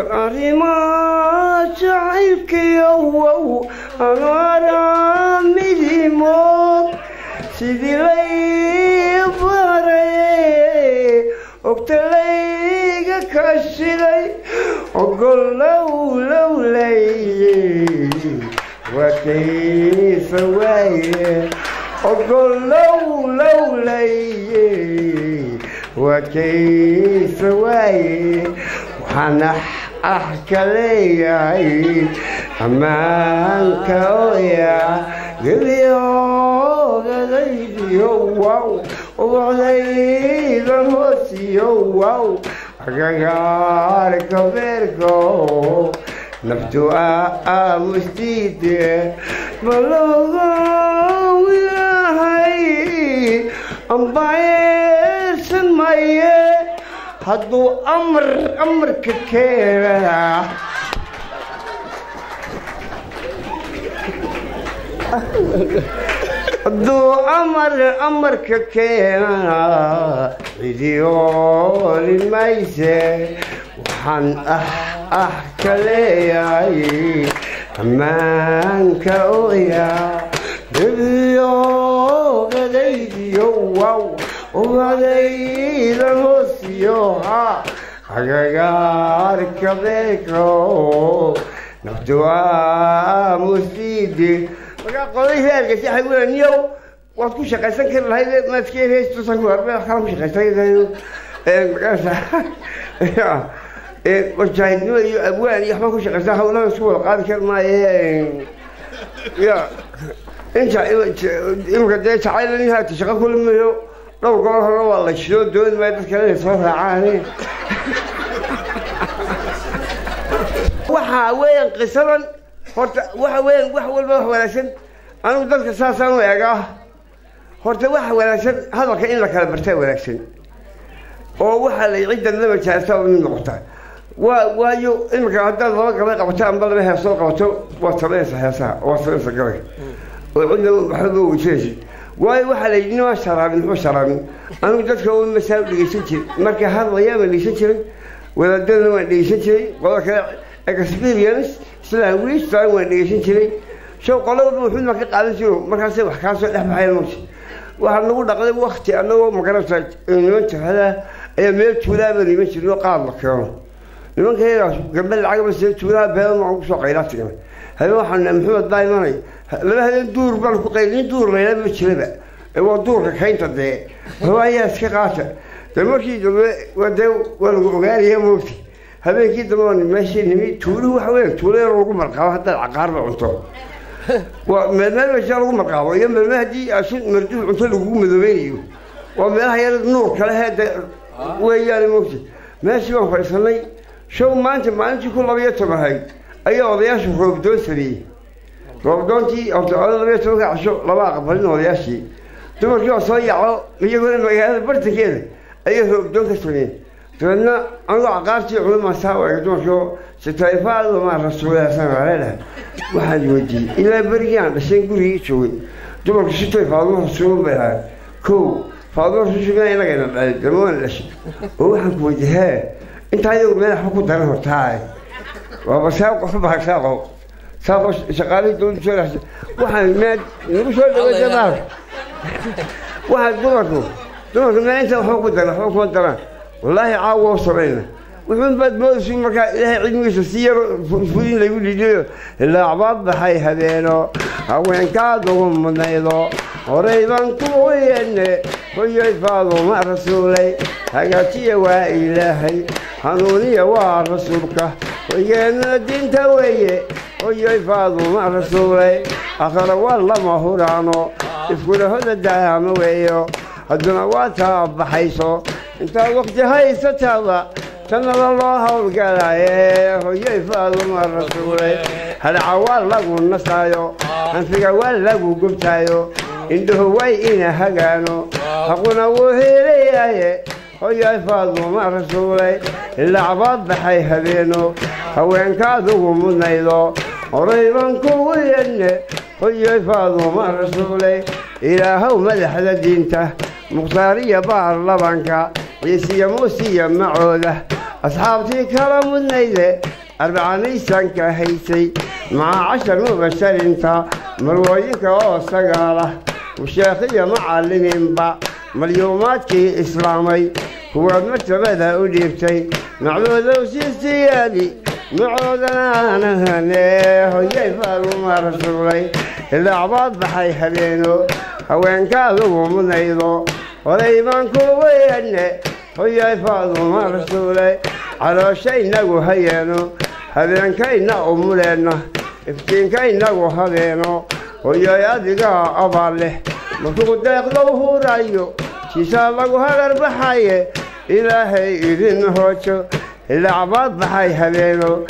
arrimaha jacaylkayow amaaraamidimood sidii lay baray ogtalayga ka shiday ogolowlowlay waa kaysa waaye ogolowlowlay waa kaysa waaye waxaan kaleeyahay ammaanka oya gabiyoogadaydiyo wow ubacdayda hoosiyo wow agagaarka beerko naftu aamustiide balogaawilahay ambayesan maye hadduu amarka keena hadduu amarka keena cidiyoolin mayse waxaan ka leeyahay ammaanka oya gabiyoogadaydiyo wow ubacdayda hoosiyo agagaarka beerko naftu aamustiide markaa qolay reerkasi waxay u niyow waad ku shaqaysan kari lahayd maadkee heestusan ku harbe wax kala ku shaqaysan markaasa wajaahidnimo iyo abwaan iyo waxbaan ku shaqaysan hawlaha isku wada qaadi kari maaye ya inta imika dee jacaylan haata shaqo kulamayo dhowr gobol hore waa la shido dooni maayo dadka inay soo raacaan waxa weeyaan qisadan horta waxa weeyaan wax walba wax wanaagsan anigu dadka saasaan u eegaa horta waxa wanaagsan hadalka in la kala bartaa wanaagsan oo waxa la ciddan lama jaarta oo mid noqota waayo imika haddaad laba gabay qabato amba laba heesoo qabato waa samaysa heesaha waa samaysa gabay oo cidna waxba wajahaysid waayo waxaa la yidhi nima sharaabin muxuu sharaabin anigu dadka oo masaal dhegeysan jiray marka hadlayaa ma dhegeysan jiray wadaadadana waan dhegeysan jiray qodob kale experience language taan waan dhegeysan jiray show qolada wuxuu ma ka qaadan jiro markaasay wax ka soo dhex baxayeen waxaa nagu dhaqday waqti annagoo magarata niman jahada ayaa meel tuulaaba niman jirno qaad la keeno nimankeedaas gabadh lacag ba soo tuulaa been ma ku soo qaylaatiga هذا واحد محمد دايماني لما هذا دور بالكو قيلين دور ما يلعب بالشلبة هو دور كاين تدي هو هي سكاته تمشي ودو والغالي هي موتي هذا كي دمان ماشي نمي تولو حوالي تولو روق مرقاو حتى العقارب عنتو وما نلبس روق مرقاو يم المهدي عشان مرجوع عنتو لو مذوبينيو وما هي النور كلها هذا ويا الموتي ماشي ما فيصلني شو ما انت كل بيته بهاي أي وضياش روبدون سري روبدونتي أو تعال لبيت روح عشو لباق قبلنا وضياشي ثم رجع صيّع يقول إنه هذا برت كذا أي روبدون سري تقولنا أنا عقارتي عمر ما ساوى يقولون شو ستايفال وما الرسول الله صلى الله عليه وسلم واحد يودي إلى بريان بس يقول يشوي ثم ستايفال وما بها كو فاضل شو جاي لقينا دمون ليش هو حكوا وجهه أنت هاي ما حكوا ترى هاي وبساق حبها ساقوا شغالين دون شو واحد ما نقول شو الجمال واحد دمركم ما أنت حكوا ترى والله عاووا صرينا ومن بعد ما في مكان إلهي علمي سير فلين لا يقول لي إلا عباد بحي هذينه أو إن كادهم من أيضا قريبا كوينه ويفاضوا مع رسولي حاجاتي وإلهي حنوني ورسولك ويانا الدين تويه ويفاضوا مع رسولي آخر والله ما هو رانو يفكر هذا الدعام ويو هدنا واتها بحيثو انت وقت هاي ستالا تنال الله وقالايه ويفاضوا مع رسولي هل عوال لقو النسايو هنفق عوال لقو قبتايو عنده ويئنا هقانو حقنا وهيريايه ويفاضوا مع رسولي إلا عباد بحي هبينو هوين كادوا منيدو قريبا كوينه ويفاضوا مع رسولي إلهو مدح لدينته مختارية بار لبنكا عيسية موسية معوده أصحابتي كرم النيلة 400 سنة هيتي مع 10 مبشر انت مرويك وصقالة وشيخية معلمين با مليوماتكي إسلامي هو مرتبة وديبتي معبود وسيستيالي معودنا أنا هنيه ويفعلوا ما رسولي إلا عباد بحي حبينو هوين كاذو منيضو وليبان كوبيني ويفعلوا ما رسولي على شيء نقو هينو هبين كينا أمولينا افتين كينا وهبينو ويا يدقى أبالي مفقود يقلوه رايو شيسا لقو هلر بحي إلهي إذن هوشو إلا عباد بحي هبينو